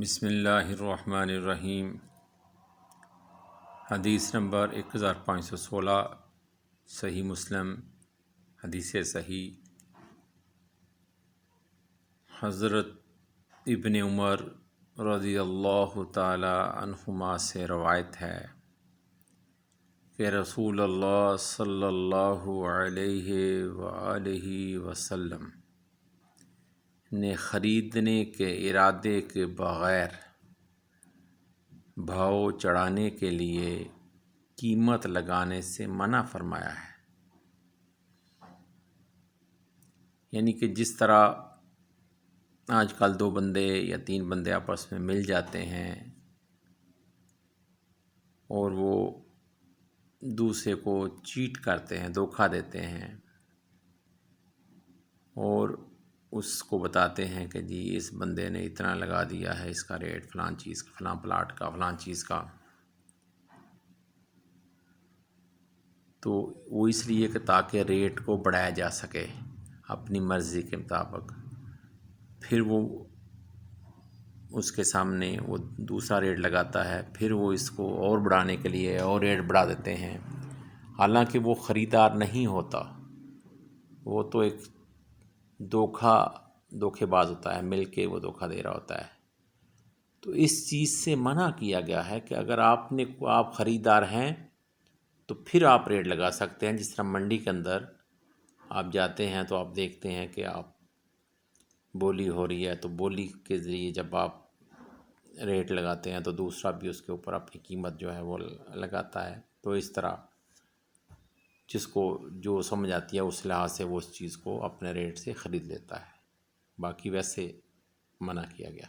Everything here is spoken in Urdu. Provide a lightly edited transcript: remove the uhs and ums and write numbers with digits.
بسم اللہ الرحمن الرحیم۔ حدیث نمبر 1516، صحیح مسلم حدیث صحیح۔ حضرت ابن عمر رضی اللہ تعالی عنہما سے روایت ہے کہ رسول اللہ صلی اللہ علیہ وآلہ وسلم نے خریدنے کے ارادے کے بغیر بھاؤ چڑھانے کے لیے قیمت لگانے سے منع فرمایا ہے۔ یعنی کہ جس طرح آج کل 2 بندے یا 3 بندے آپس میں مل جاتے ہیں اور وہ دوسرے کو چیٹ کرتے ہیں، دھوکہ دیتے ہیں اور اس کو بتاتے ہیں کہ جی اس بندے نے اتنا لگا دیا ہے، اس کا ریٹ فلاں چیز کا، فلاں پلاٹ کا، فلاں چیز کا، تو وہ اس لیے کہ تاکہ ریٹ کو بڑھایا جا سکے اپنی مرضی کے مطابق۔ پھر وہ اس کے سامنے وہ دوسرا ریٹ لگاتا ہے، پھر وہ اس کو اور بڑھانے کے لیے اور ریٹ بڑھا دیتے ہیں، حالانکہ وہ خریدار نہیں ہوتا، وہ تو ایک دھوکے باز ہوتا ہے، مل کے وہ دھوکہ دے رہا ہوتا ہے۔ تو اس چیز سے منع کیا گیا ہے کہ اگر آپ خریدار ہیں تو پھر آپ ریٹ لگا سکتے ہیں۔ جس طرح منڈی کے اندر آپ جاتے ہیں تو آپ دیکھتے ہیں کہ آپ بولی ہو رہی ہے، تو بولی کے ذریعے جب آپ ریٹ لگاتے ہیں تو دوسرا بھی اس کے اوپر اپنی قیمت جو ہے وہ لگاتا ہے۔ تو اس طرح جس کو جو سمجھ آتی ہے اس لحاظ سے وہ اس چیز کو اپنے ریٹ سے خرید لیتا ہے، باقی ویسے منع کیا گیا۔